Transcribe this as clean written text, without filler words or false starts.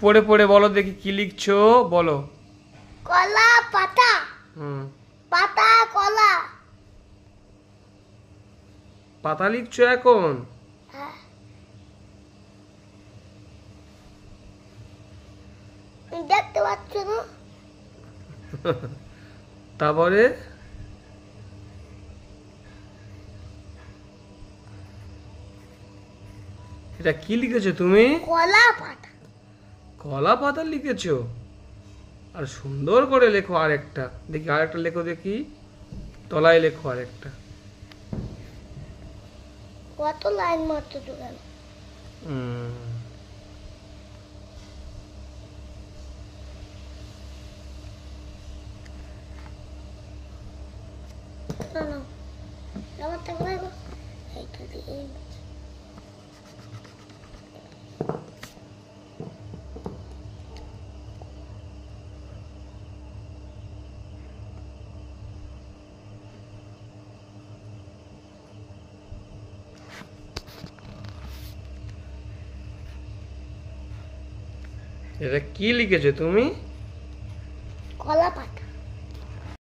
পড়ে পড়ে বলো দেখি কি লিখছো, বলো। কলা পাতা। পাতা কলা। পাতা লিখছো এখন? হ্যাঁ। দেখতে পাচ্ছ না? তারপরে এটা কি লিখেছো তুমি? কলা পাতা। কলা পাতা লিখেছো? আর সুন্দর করে লেখো আরেকটা দেখি, আরেকটা লেখো দেখি, তলায় লেখো আরেকটা। কত লাইন মাত্র তো গেল। এটা কি লিখেছো তুমি? কলা পাতা।